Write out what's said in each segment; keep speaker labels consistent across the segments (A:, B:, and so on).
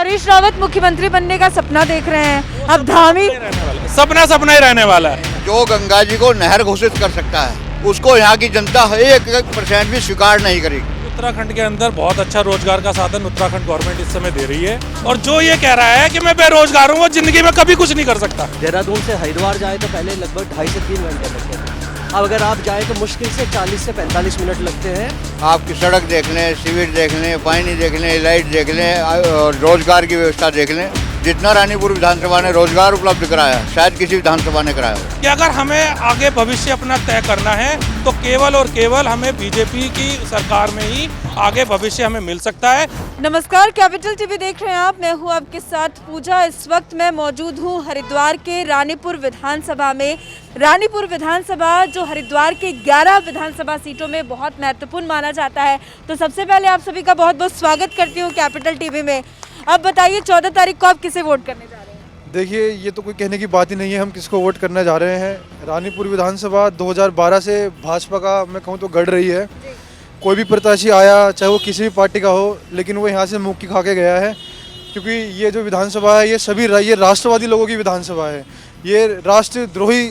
A: हरीश रावत मुख्यमंत्री बनने का सपना देख रहे हैं, अब धामी
B: सपना सपना ही रहने वाला है।
C: जो गंगा जी को नहर घोषित कर सकता है उसको यहाँ की जनता 1% भी स्वीकार नहीं करेगी।
B: उत्तराखंड के अंदर बहुत अच्छा रोजगार का साधन उत्तराखंड गवर्नमेंट इस समय दे रही है, और जो ये कह रहा है कि मैं बेरोजगार हूँ वो जिंदगी में कभी कुछ नहीं कर सकता।
D: देहरादून से हरिद्वार जाए तो पहले लगभग 2.5 से 3 घंटे लगते थे, अब अगर आप जाए तो मुश्किल से 40 से 45 मिनट लगते हैं।
C: आपकी सड़क देख लें, सीवर देख लें, पानी देख लें, लाइट देख लें और रोजगार की व्यवस्था देख लें। जितना रानीपुर विधानसभा ने रोजगार उपलब्ध कराया शायद किसी विधानसभा ने कराया हो।
B: कि अगर हमें आगे भविष्य अपना तय करना है तो केवल और केवल हमें बीजेपी की सरकार में ही आगे भविष्य हमें मिल सकता है।
A: नमस्कार, कैपिटल टीवी देख रहे हैं आप, मैं हूं आपके साथ पूजा। इस वक्त मैं मौजूद हूं हरिद्वार के रानीपुर विधानसभा में। रानीपुर विधानसभा जो हरिद्वार के 11 विधानसभा सीटों में बहुत महत्वपूर्ण माना जाता है, तो सबसे पहले आप सभी का बहुत बहुत स्वागत करती हूँ कैपिटल टीवी में। अब बताइए 14 तारीख को आप किसे वोट करने जा रहे हैं?
E: देखिए, ये तो कोई कहने की बात ही नहीं है हम किसको वोट करने जा रहे हैं। रानीपुर विधानसभा 2012 से भाजपा का मैं कहूँ तो गढ़ रही है। कोई भी प्रत्याशी आया चाहे वो किसी भी पार्टी का हो, लेकिन वो यहाँ से मुक्की खा के गया है, क्योंकि ये जो विधानसभा है ये राष्ट्रवादी लोगों की विधानसभा है, ये राष्ट्रद्रोही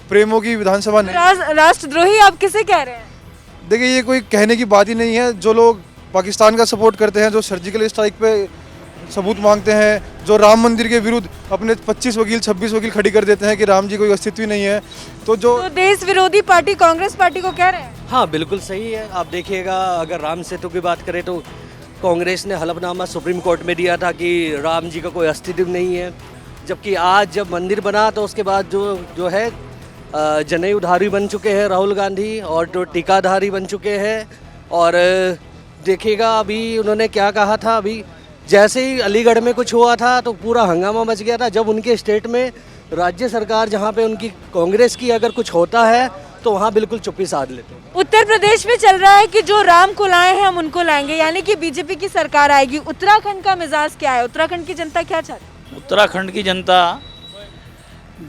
E: प्रेमों की विधानसभा नहीं।
A: राष्ट्रद्रोही आप किसे कह रहे हैं?
E: देखिए, ये कोई कहने की बात ही नहीं है। जो लोग पाकिस्तान का सपोर्ट करते हैं, जो सर्जिकल स्ट्राइक पे सबूत मांगते हैं, जो राम मंदिर के विरुद्ध अपने 25 वकील 26 वकील खड़ी कर देते हैं कि राम जी कोई अस्तित्व ही नहीं है, तो
A: देश विरोधी पार्टी कांग्रेस पार्टी को कह रहे हैं।
D: हाँ, बिल्कुल सही है। आप देखिएगा, अगर राम सेतु की बात करें तो कांग्रेस ने हलफनामा सुप्रीम कोर्ट में दिया था कि राम जी का कोई अस्तित्व नहीं है, जबकि आज जब मंदिर बना तो उसके बाद जो है जनेऊधारी बन चुके हैं राहुल गांधी, और जो टीकाधारी बन चुके हैं। और देखिएगा अभी उन्होंने क्या कहा था, अभी जैसे ही अलीगढ़ में कुछ हुआ था तो पूरा हंगामा मच गया था, जब उनके स्टेट में राज्य सरकार जहां पे उनकी कांग्रेस की अगर कुछ होता है तो वहां बिल्कुल चुप्पी साध लेते हैं।
A: उत्तर प्रदेश में चल रहा है कि जो राम को लाए हैं हम उनको लाएंगे, यानी कि बीजेपी की सरकार आएगी। उत्तराखंड का मिजाज क्या है? उत्तराखंड की जनता क्या चाहती है?
F: उत्तराखंड की जनता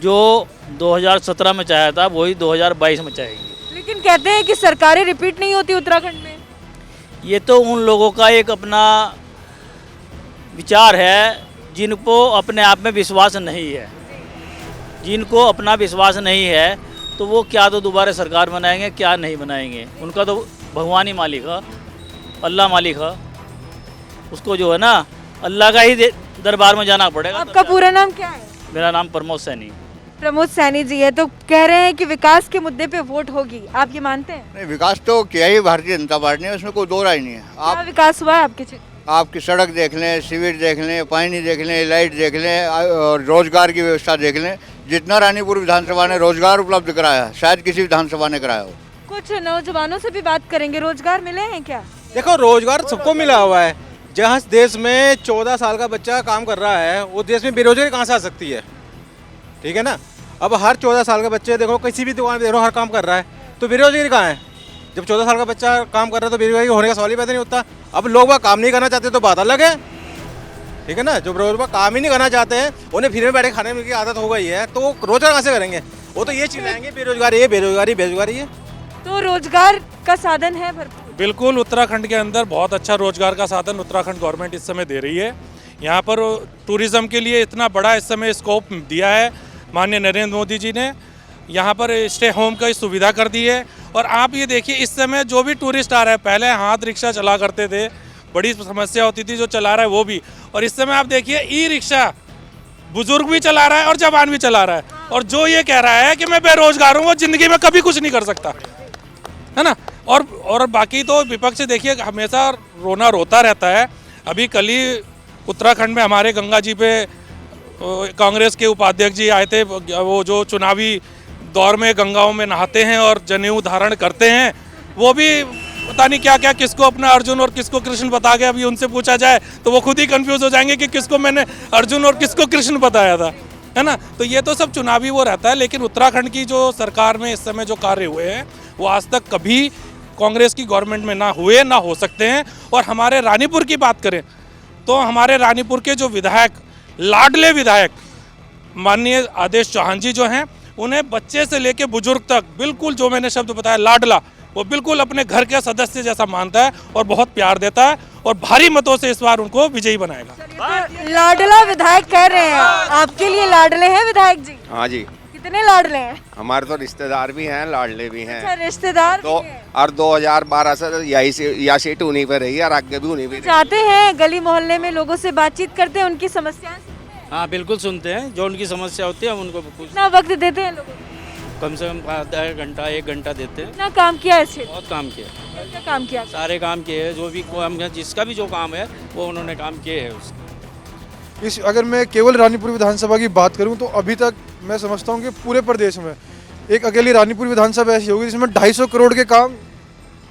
F: जो 2017 में चाहा था वही 2022 में चाहेगी।
A: लेकिन कहते हैं कि सरकारें रिपीट नहीं होती उत्तराखंड में।
F: ये तो उन लोगों का एक अपना विचार है जिनको अपने आप में विश्वास नहीं है। जिनको अपना विश्वास नहीं है तो वो क्या तो दोबारा सरकार बनाएंगे, क्या नहीं बनाएंगे। उनका तो भगवान ही मालिक है, अल्लाह मालिक है। उसको जो है ना अल्लाह का ही दरबार में जाना पड़ेगा।
A: आपका पूरा नाम क्या है?
F: मेरा नाम प्रमोद सैनी।
A: प्रमोद सैनी जी है, तो कह रहे हैं कि विकास के मुद्दे पे वोट होगी, आप ये मानते हैं?
C: नहीं, विकास तो किया ही भारतीय जनता पार्टी ने, उसमें कोई दो राय नहीं है।
A: क्या विकास हुआ है आपके क्षेत्र?
C: आपकी सड़क देख लें, सीवर देख लें, पानी देख लें, लाइट देख लें और रोजगार की व्यवस्था देख लें। जितना रानीपुर विधानसभा ने रोजगार उपलब्ध कराया शायद किसी विधानसभा ने कराया हो।
A: कुछ नौजवानों से भी बात करेंगे, रोजगार मिले हैं क्या?
G: देखो, रोजगार सबको मिला हुआ है। जहाँ देश में 14 साल का बच्चा काम कर रहा है, वो देश में बेरोजगारी कहाँ से आ सकती है? ठीक है ना। अब हर 14 साल का बच्चे देखो, किसी भी दुकान देखो हर काम कर रहा है, तो बेरोजगारी कहाँ है? जब 14 साल का बच्चा काम कर रहा है तो बेरोजगारी होने का सवाल ही पैदा नहीं होता। अब लोग वह काम नहीं करना चाहते तो बात अलग है, ठीक है ना। जो लोग काम ही नहीं करना चाहते हैं, उन्हें फ्री में बैठे खाने की आदत हो गई है, तो वो रोजगार कहाँ से करेंगे? वो तो ये चिल्लाएंगे बेरोजगारी है, बेरोजगारी बेरोजगारी है।
A: तो रोजगार का साधन है भरपूर।
B: बिल्कुल, उत्तराखंड के अंदर बहुत अच्छा रोजगार का साधन उत्तराखंड गवर्नमेंट इस समय दे रही है। यहाँ पर टूरिज्म के लिए इतना बड़ा इस समय स्कोप दिया है माननीय नरेंद्र मोदी जी ने। यहाँ पर स्टे होम की सुविधा कर दी है। और आप ये देखिए, इस समय जो भी टूरिस्ट आ रहा है, पहले हाथ रिक्शा चला करते थे, बड़ी समस्या होती थी, जो चला रहा है वो भी, और इस समय आप देखिए ई रिक्शा बुजुर्ग भी चला रहा है और जवान भी चला रहा है। और जो ये कह रहा है कि मैं बेरोजगार हूँ वो जिंदगी में कभी कुछ नहीं कर सकता, है ना। और बाकी तो विपक्ष देखिए हमेशा रोना रोता रहता है। अभी कल ही उत्तराखंड में हमारे गंगा जी पे कांग्रेस के उपाध्यक्ष जी आए थे, वो जो चुनावी दौर में गंगाओं में नहाते हैं और जनेऊ धारण करते हैं, वो भी पता नहीं क्या क्या किसको अपना अर्जुन और किसको कृष्ण बता के अभी उनसे पूछा जाए तो वो खुद ही कंफ्यूज हो जाएंगे कि किसको मैंने अर्जुन और किसको कृष्ण बताया था, है ना। तो ये तो सब चुनावी वो रहता है। लेकिन उत्तराखंड की जो सरकार में इस समय जो कार्य हुए हैं वो आज तक कभी कांग्रेस की गवर्नमेंट में ना हुए, ना हो सकते हैं। और हमारे रानीपुर की बात करें तो हमारे रानीपुर के जो विधायक, लाडले विधायक माननीय आदेश चौहान जी जो हैं, उन्हें बच्चे से लेके बुजुर्ग तक बिल्कुल जो मैंने शब्द बताया लाडला, वो बिल्कुल अपने घर के सदस्य जैसा मानता है और बहुत प्यार देता है। और भारी मतों से इस बार उनको विजयी बनाएगा।
A: तो लाडला विधायक कह रहे हैं, आपके लिए लाडले हैं विधायक जी?
H: हाँ जी,
A: कितने लाडले हैं?
H: हमारे तो रिश्तेदार भी हैं, लाडले भी हैं।
A: अच्छा, रिश्तेदार
H: तो
A: भी हैं।
H: और 2012 से यह सीट उन्हीं पर रही है और आगे भी उन्हीं पर रही।
A: चाहते हैं गली मोहल्ले में लोगों से बातचीत करते हैं, उनकी समस्याएं सुनते हैं?
F: हाँ बिल्कुल सुनते हैं, जो उनकी समस्या होती है हम उनको
A: कितना वक्त देते हैं लोगों को?
F: कम से कम आधा घंटा 1 घंटा देते हैं।
A: कितना काम किया है इस क्षेत्र में?
F: बहुत काम किया,
A: क्या काम किया?
F: सारे काम किए हैं, जो भी काम है, जिसका भी जो काम है वो उन्होंने काम किए है उसके।
E: अगर मैं केवल रानीपुर विधानसभा की बात करूं तो अभी तक मैं समझता हूं कि पूरे प्रदेश में एक अकेली रानीपुर विधानसभा ऐसी होगी जिसमें 250 करोड़ के काम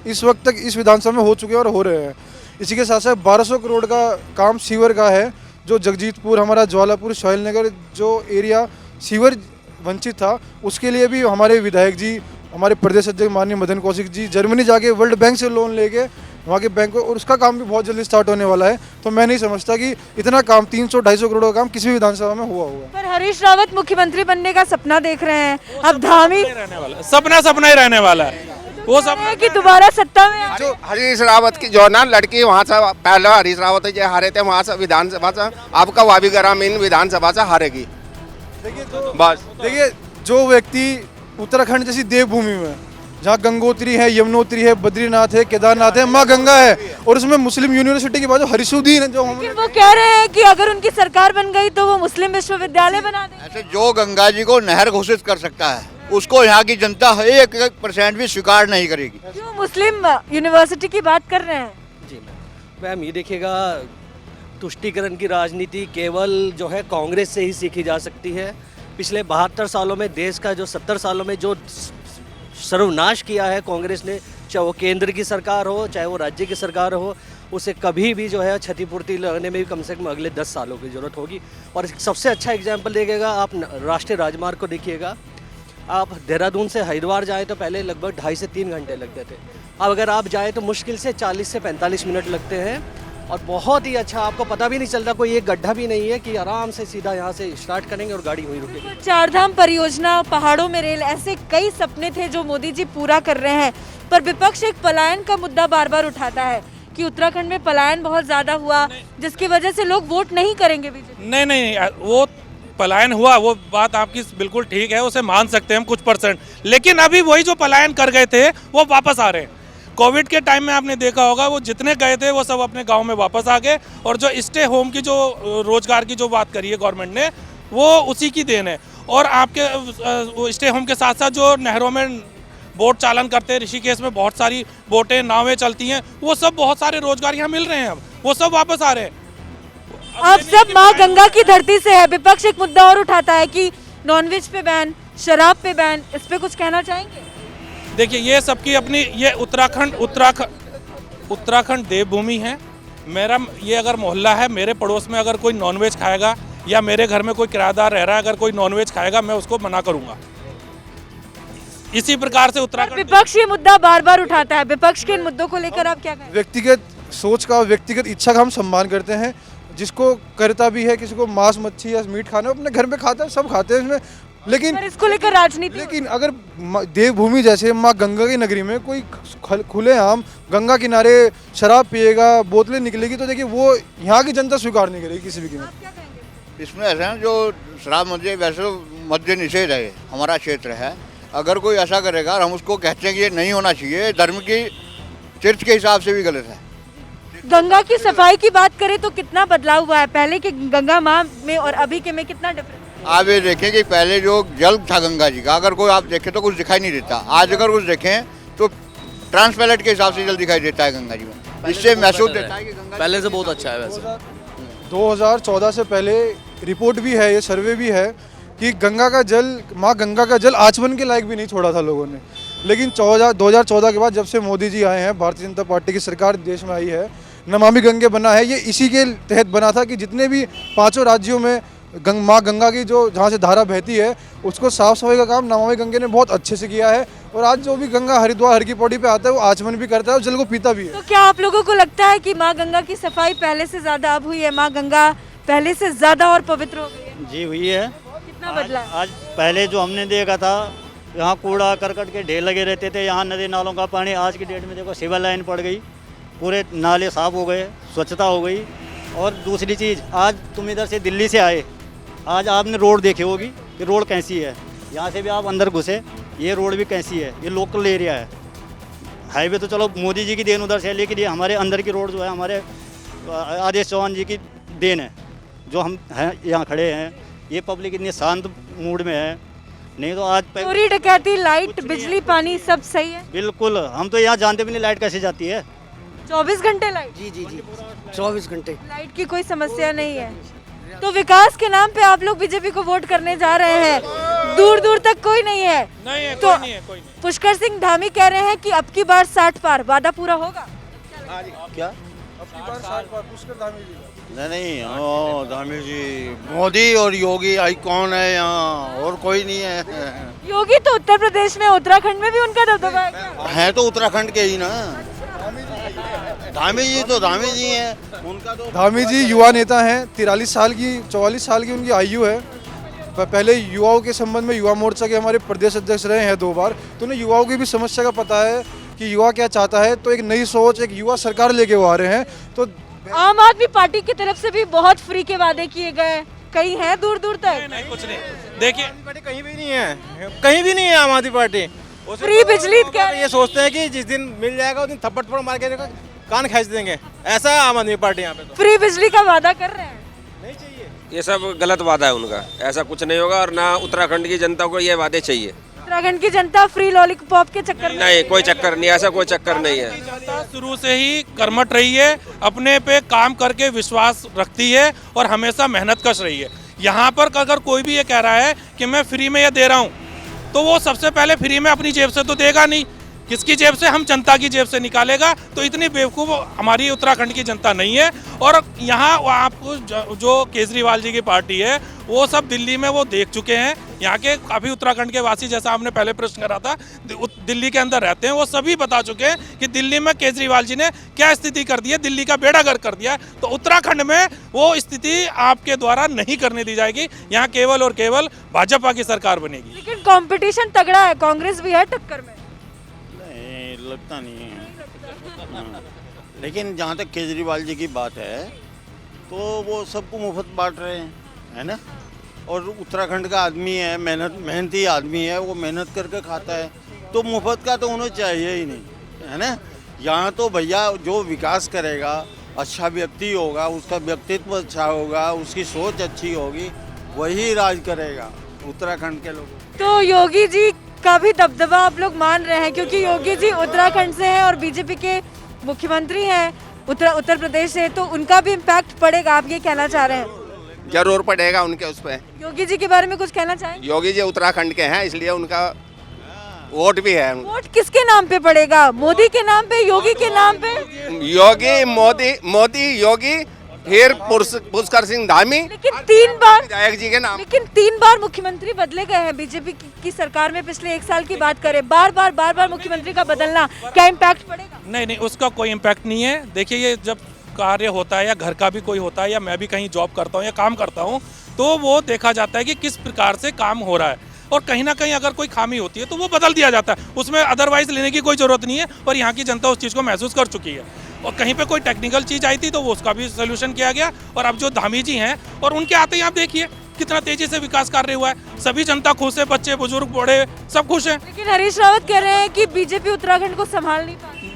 E: इस वक्त तक इस विधानसभा में हो चुके हैं और हो रहे हैं। इसी के साथ साथ 1200 करोड़ का काम सीवर का है, जो जगजीतपुर, हमारा ज्वालापुर, सोहेल नगर जो एरिया सीवर वंचित था, उसके लिए भी हमारे विधायक जी, हमारे प्रदेश अध्यक्ष माननीय मदन कौशिक जी जर्मनी जाके वर्ल्ड बैंक से लोन लेके वहाँ के बैंक को, और उसका काम भी बहुत जल्दी स्टार्ट होने वाला है। तो मैं नहीं समझता कि इतना काम 300-250 करोड़ का काम किसी भी विधानसभा में हुआ होगा।
A: पर हरीश रावत मुख्यमंत्री बनने का सपना देख रहे हैं, अब धामी
B: रहने वाला सपना ही रहने वाला है वो सब।
A: है कि दोबारा सत्ता में आए।
H: जो हरीश रावत की जो ना लड़की वहाँ से पहले हरीश रावत जो हारे थे वहाँ से विधानसभा से, आपका वाबी ग्रामीण विधानसभा से हारेगी बस।
E: देखिए, जो व्यक्ति उत्तराखंड जैसी देवभूमि में जहाँ गंगोत्री है, यमुनोत्री है, बद्रीनाथ है, केदारनाथ है, माँ गंगा है, और उसमें मुस्लिम यूनिवर्सिटी के बाद जो हरीशुद्दीन है, जो हम
A: लेकिन वो कह रहे हैं कि अगर उनकी सरकार बन गई तो वो मुस्लिम विश्वविद्यालय बना देंगे।
C: ऐसे जो गंगा जी को नहर घोषित कर सकता है उसको यहाँ की जनता 1% भी स्वीकार नहीं करेगी।
A: क्यों मुस्लिम यूनिवर्सिटी की बात कर रहे हैं?
D: जी मैम, ये देखिएगा, तुष्टीकरण की राजनीति केवल जो है कांग्रेस से ही सीखी जा सकती है। पिछले 72 सालों में देश का जो 70 सालों में जो सर्वनाश किया है कांग्रेस ने, चाहे वो केंद्र की सरकार हो चाहे वो राज्य की सरकार हो, उसे कभी भी जो है क्षतिपूर्ति लगने में भी कम से कम अगले 10 सालों की ज़रूरत होगी। और सबसे अच्छा एग्जाम्पल देखिएगा, आप राष्ट्रीय राजमार्ग को देखिएगा। आप देहरादून से हरिद्वार जाए तो पहले लगभग 2.5 से 3 घंटे लगते थे, अब अगर आप जाए तो मुश्किल से 40 से 45 मिनट लगते हैं, और बहुत ही अच्छा, आपको पता भी नहीं चलता, कोई एक गड्ढा भी नहीं है कि आराम से सीधा यहाँ से स्टार्ट करेंगे और गाड़ी वहीं रुकेगी।
A: चारधाम परियोजना, पहाड़ों में रेल, ऐसे कई सपने थे जो मोदी जी पूरा कर रहे हैं। पर विपक्ष एक पलायन का मुद्दा बार बार उठाता है कि उत्तराखंड में पलायन बहुत ज्यादा हुआ, जिसकी वजह से लोग वोट नहीं करेंगे बीजेपी।
B: नहीं, वो पलायन हुआ, वो बात आपकी बिल्कुल ठीक है, उसे मान सकते हैं हम कुछ %, लेकिन अभी वही जो पलायन कर गए थे वो वापस आ रहे हैं। कोविड के टाइम में आपने देखा होगा, वो जितने गए थे वो सब अपने गांव में वापस आ गए, और जो स्टे होम की जो रोजगार की जो बात करी है गवर्नमेंट ने, वो उसी की देन है। और आपके स्टे होम के साथ साथ जो नहरों में बोट चालन करते हैं, ऋषिकेश में बहुत सारी बोटें, नावें चलती हैं, वो सब बहुत सारे रोजगार यहाँ मिल रहे हैं, अब वो सब वापस आ रहे हैं।
A: अब सब माँ गंगा की धरती से है। विपक्ष एक मुद्दा और उठाता है कि नॉनवेज पे बैन, शराब पे बैन, इस पे कुछ कहना चाहेंगे?
B: देखिए, ये सबकी अपनी, ये उत्तराखंड देवभूमि है। मेरा ये अगर मोहल्ला है, मेरे पड़ोस में अगर कोई नॉनवेज खाएगा या मेरे घर में कोई किराएदार रह रहा है अगर कोई नॉनवेज खाएगा, मैं उसको मना करूंगा। इसी प्रकार से उत्तराखंड
A: विपक्ष ये मुद्दा बार बार उठाता है, विपक्ष के इन मुद्दों को लेकर आप क्या कहें?
E: व्यक्तिगत सोच का, व्यक्तिगत इच्छा का हम सम्मान करते हैं। जिसको करता भी है, किसी को मांस मच्छी या मीट खाना, अपने घर में खाता है, सब खाते हैं इसमें, लेकिन
A: पर इसको लेकर राजनीति,
E: लेकिन अगर देवभूमि जैसे माँ गंगा की नगरी में कोई खुलेआम गंगा किनारे शराब पिएगा, बोतलें निकलेगी, तो देखिए वो यहाँ की जनता स्वीकार नहीं करेगी किसी भी कीमत।
C: इसमें ऐसा है, जो शराब मध्य वैसे मद्य निषेध है, हमारा क्षेत्र है, अगर कोई ऐसा करेगा और हम उसको कहते हैं कि ये नहीं होना चाहिए, धर्म की चर्च के हिसाब से भी गलत है।
A: गंगा की सफाई की बात करें तो कितना बदलाव हुआ है पहले के गंगा माँ में और अभी के में, कितना डिफरेंस?
C: आप ये देखें कि पहले जो जल था गंगा जी का, अगर कोई आप देखें तो कुछ दिखाई नहीं देता। आज अगर कुछ देखें तो ट्रांसपैरेंट के हिसाब से जल दिखाई देता है गंगा जी में। इससे महसूस देता है कि गंगा
D: पहले से बहुत अच्छा है। वैसे
E: 2014 से पहले रिपोर्ट भी है, ये सर्वे भी है कि गंगा का जल, माँ गंगा का जल आचमन के लायक भी नहीं छोड़ा था लोगों ने। लेकिन 2014 के बाद जब से मोदी जी आए हैं, भारतीय जनता पार्टी की सरकार देश में आई है, नमामि गंगे बना है, ये इसी के तहत बना था कि जितने भी 5 राज्यों में माँ गंगा की जो जहाँ से धारा बहती है, उसको साफ सफाई का काम नमामि गंगे ने बहुत अच्छे से किया है। और आज जो भी गंगा हरिद्वार हर की पौड़ी पे आता है, वो आचमन भी करता है और जल को पीता भी है।
A: तो क्या आप लोगों को लगता है कि माँ गंगा की सफाई पहले से ज्यादा अब हुई है? माँ गंगा पहले से ज्यादा और पवित्र हो गई है?
F: जी हुई है।
A: कितना बदला है?
F: आज पहले जो हमने देखा था, यहाँ कूड़ा करकट के ढेर लगे रहते थे, यहाँ नदी नालों का पानी, आज की डेट में देखो सिविल लाइन पड़ गई,
I: पूरे नाले साफ हो गए, स्वच्छता हो गई। और दूसरी चीज़, आज तुम इधर से दिल्ली से आए, आज आपने रोड देखी होगी कि रोड कैसी है। यहाँ से भी आप अंदर घुसे, ये रोड भी कैसी है, ये लोकल एरिया है। हाईवे तो चलो मोदी जी की देन उधर से है, लेकिन ये हमारे अंदर की रोड जो है हमारे आदेश चौहान जी की देन है, जो हम हैं यहाँ खड़े हैं। ये पब्लिक इतनी शांत मूड में है, नहीं तो आज
A: चोरी डकैती, लाइट, बिजली, पानी सब सही है?
I: बिल्कुल, हम तो यहाँ जानते भी नहीं लाइट कैसे जाती है।
A: 24 घंटे लाइट?
D: जी जी जी 24 घंटे।
A: लाइट की कोई समस्या नहीं है। तो विकास के नाम पे आप लोग बीजेपी को वोट करने जा रहे हैं, दूर दूर तक कोई नहीं है।
B: नहीं है,
A: तो
B: कोई नहीं है, कोई नहीं।
A: पुष्कर सिंह धामी कह रहे हैं कि अब की बार 60 पार, वादा पूरा होगा?
C: क्या
E: पुष्कर धामी जी
C: नहीं, ओ धामी जी, मोदी और योगी आई कौन है यहाँ, और कोई नहीं है।
A: योगी तो उत्तर प्रदेश में, उत्तराखंड में भी उनका दबदबा है क्या?
C: है तो उत्तराखंड के ही ना। धामी जी तो धामी जी हैं, उनका तो
E: धामी जी युवा नेता हैं, 43 साल की 44 साल की उनकी आयु है। पहले युवाओं के संबंध में युवा मोर्चा के हमारे प्रदेश अध्यक्ष रहे हैं 2 बार, तो उन्हें युवाओं की भी समस्या का पता है कि युवा क्या चाहता है। तो एक नई सोच, एक युवा सरकार लेके वो आ रहे हैं। तो
A: आम आदमी पार्टी की तरफ से भी बहुत फ्री के वादे किए गए, कहीं है दूर दूर तक?
B: नहीं, कुछ नहीं। देखिए,
G: पार्टी कहीं भी नहीं है, कहीं भी नहीं है आम आदमी पार्टी।
A: फ्री बिजली का
G: ये सोचते हैं कि जिस दिन मिल जाएगा उस दिन थप्पड़ थप्पड़ मार के कान खींच देंगे, ऐसा है आम आदमी पार्टी यहाँ पे। तो
A: फ्री बिजली का वादा कर रहे हैं?
G: नहीं चाहिए,
J: ये सब गलत वादा है उनका, ऐसा कुछ नहीं होगा। और ना उत्तराखंड की जनता को ये वादे चाहिए।
A: उत्तराखंड की जनता फ्री लॉलीपॉप के चक्कर में
J: नहीं, कोई चक्कर नहीं, ऐसा कोई चक्कर नहीं है।
B: जनता शुरू से ही कर्मठ रही है, अपने पे काम करके विश्वास रखती है और हमेशा मेहनत कश रही है। यहाँ पर अगर कोई भी ये कह रहा है कि मैं फ्री में ये दे रहा हूँ, तो वो सबसे पहले फ्री में अपनी जेब से तो देगा नहीं, किसकी जेब से? हम जनता की जेब से निकालेगा। तो इतनी बेवकूफ़ हमारी उत्तराखंड की जनता नहीं है। और यहाँ आपको जो केजरीवाल जी की पार्टी है, वो सब दिल्ली में वो देख चुके हैं। यहाँ के काफ़ी उत्तराखंड के वासी, जैसा आपने पहले प्रश्न करा था, दिल्ली के अंदर रहते हैं, वो सभी बता चुके हैं कि दिल्ली में केजरीवाल जी ने क्या स्थिति कर दी है, दिल्ली का बेड़ा गर्क कर दिया है। तो उत्तराखंड में वो स्थिति आपके द्वारा नहीं करने दी जाएगी। यहाँ केवल और केवल भाजपा की सरकार बनेगी।
A: लेकिन कंपटीशन तगड़ा है, कांग्रेस भी है टक्कर में।
C: लगता नहीं है। लेकिन जहाँ तक केजरीवाल जी की बात है, तो वो सबको मुफ्त बांट रहे हैं, है ना। और उत्तराखंड का आदमी है, मेहनती आदमी है, वो मेहनत करके खाता है, तो मुफ्त का तो उन्हें चाहिए ही नहीं, है ना। यहाँ तो भैया जो विकास करेगा, अच्छा व्यक्ति होगा, उसका व्यक्तित्व अच्छा होगा, उसकी सोच अच्छी होगी, वही राज करेगा उत्तराखंड के लोग।
A: तो योगी जी का भी दबदबा आप लोग मान रहे हैं, क्योंकि योगी जी उत्तराखंड से हैं और बीजेपी के मुख्यमंत्री हैं उत्तर प्रदेश से, तो उनका भी इम्पैक्ट पड़ेगा, आप ये कहना चाह रहे हैं?
H: जरूर पड़ेगा उनके उस पर।
A: योगी जी के बारे में कुछ कहना चाहेंगे?
H: योगी जी उत्तराखंड के हैं, इसलिए उनका वोट भी है।
A: वोट किसके नाम पे पड़ेगा? मोदी के नाम पे, योगी के नाम पे?
H: योगी, मोदी योगी, फिर पुष्कर सिंह धामी,
A: लेकिन 3 बार
H: विधायक जी के नाम।
A: लेकिन 3 बार मुख्यमंत्री बदले गए हैं बीजेपी की सरकार में। पिछले 1 साल की बात करें, बार बार मुख्यमंत्री का बदलना, क्या इम्पैक्ट पड़ेगा?
B: नहीं, उसका कोई इम्पैक्ट नहीं है। देखिए, ये जब कार्य होता है या घर का भी कोई होता है, या मैं भी कहीं जॉब करता हूँ या काम करता हूँ, तो वो देखा जाता है कि किस प्रकार से काम हो रहा है। और कहीं ना कहीं अगर कोई खामी होती है तो वो बदल दिया जाता है, उसमें अदरवाइज लेने की कोई ज़रूरत नहीं है। और यहाँ की जनता उस चीज़ को महसूस कर चुकी है। और कहीं पे कोई टेक्निकल चीज़ आई थी तो वो उसका भी सोल्यूशन किया गया। और अब जो धामी जी हैं, और उनके आते ही आप देखिए कितना तेज़ी से विकास कार्य हुआ है, सभी जनता खुश है, बच्चे बुजुर्ग बूढ़े सब खुश हैं।
A: लेकिन हरीश रावत कह रहे हैं कि बीजेपी उत्तराखंड को संभाल नहीं पा रही।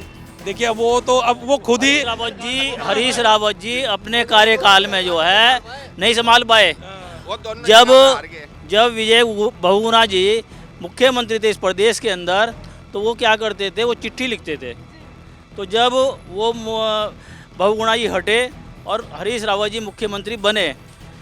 B: देखिए, वो तो अब वो खुद ही
F: हरीश रावत जी अपने कार्यकाल में जो है नहीं संभाल पाए। जब विजय बहुगुणा जी मुख्यमंत्री थे इस प्रदेश के अंदर, तो वो क्या करते थे, वो चिट्ठी लिखते थे। तो जब वो बहुगुणा जी हटे और हरीश रावत जी मुख्यमंत्री बने,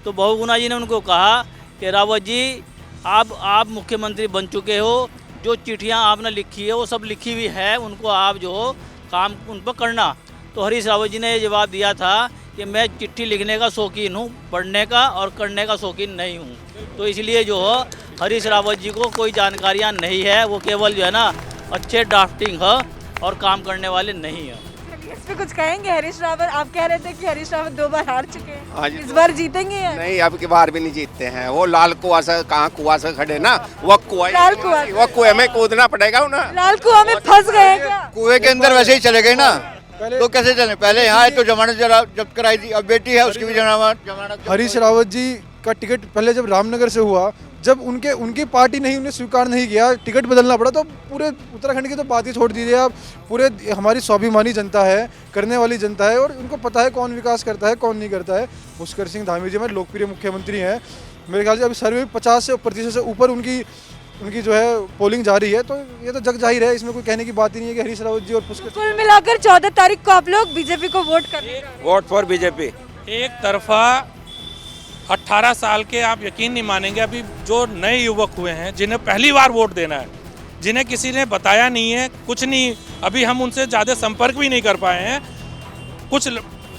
F: तो बहुगुणा जी ने उनको कहा कि रावत जी आप मुख्यमंत्री बन चुके हो, जो चिट्ठियाँ आपने लिखी है वो सब लिखी हुई है, उनको आप जो हो काम उन पर करना। तो हरीश रावत जी ने ये जवाब दिया था कि मैं चिट्ठी लिखने का शौकीन हूँ, पढ़ने का और करने का शौकीन नहीं हूँ। तो इसलिए जो हरीश रावत जी को कोई जानकारियाँ नहीं है, वो केवल जो है ना अच्छे ड्राफ्टिंग है और काम करने वाले नहीं है।
A: इस पे कुछ कहेंगे? हरीश रावत, आप कह रहे थे कि हरीश रावत 2 बार हार चुके
H: हाँ
A: हैं,
H: जी,
A: इस बार जीतेंगे या
H: नहीं? अब की बार भी नहीं जीतते हैं। वो लाल कुआं से, कहाँ कुआं से खड़े ना, वो कुएं में कूदना पड़ेगा उन्हें।
A: लाल कुआं में फंस गए हैं क्या?
C: कुएं के अंदर वैसे ही चले गए ना,
E: पहले-
K: तो कैसे चले? पहले यहाँ है तो जमानत जब्त कराई थी, अब बेटी है उसकी भी जमानत।
E: हरीश रावत जी का टिकट पहले जब रामनगर से हुआ, जब उनकी पार्टी नहीं उन्हें स्वीकार नहीं किया, टिकट बदलना पड़ा, तो पूरे उत्तराखंड की तो बात ही छोड़ दीजिए आप। पूरे हमारी स्वाभिमानी जनता है, करने वाली जनता है, और उनको पता है कौन विकास करता है कौन नहीं करता है। पुष्कर सिंह धामी जी हमारे लोकप्रिय मुख्यमंत्री हैं। मेरे ख्याल से अभी सर्वे में 50% से ऊपर उनकी जो है पोलिंग जारी है, तो ये तो जग जाहिर है, इसमें कोई कहने की बात ही नहीं है कि हरीश रावत जी और पुष्कर।
A: कुल मिलाकर 14 तारीख को आप लोग बीजेपी को वोट करेंगे?
J: Vote for BJP.
B: एक तरफा 18 साल के, आप यकीन नहीं मानेंगे, अभी जो नए युवक हुए हैं जिन्हें पहली बार वोट देना है, जिन्हें किसी ने बताया नहीं है, कुछ नहीं, अभी हम उनसे ज़्यादा संपर्क भी नहीं कर पाए हैं। कुछ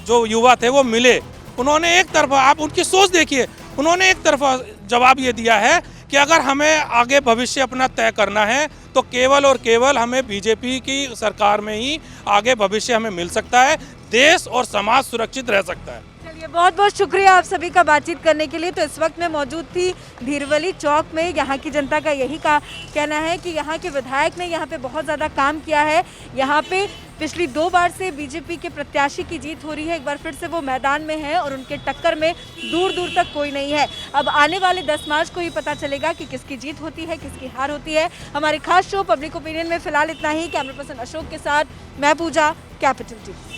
B: जो युवा थे वो मिले, उन्होंने एक तरफा, आप उनकी सोच देखिए, उन्होंने एक तरफा जवाब ये दिया है कि अगर हमें आगे भविष्य अपना तय करना है तो केवल और केवल हमें बीजेपी की सरकार में ही आगे भविष्य हमें मिल सकता है, देश और समाज सुरक्षित रह सकता है।
A: चलिए, बहुत बहुत शुक्रिया आप सभी का बातचीत करने के लिए। तो इस वक्त मैं मौजूद थी धीरवली चौक में। यहाँ की जनता का यही कहना है कि यहाँ के विधायक ने यहाँ पे बहुत ज़्यादा काम किया है। यहाँ पे पिछली 2 बार से बीजेपी के प्रत्याशी की जीत हो रही है, एक बार फिर से वो मैदान में है और उनके टक्कर में दूर दूर तक कोई नहीं है। अब आने वाले 10 मार्च को ही पता चलेगा कि किसकी जीत होती है, किसकी हार होती है। हमारी खास शो पब्लिक ओपिनियन में फिलहाल इतना ही। कैमरा पर्सन अशोक के साथ मैं पूजा, कैपिटल टीवी।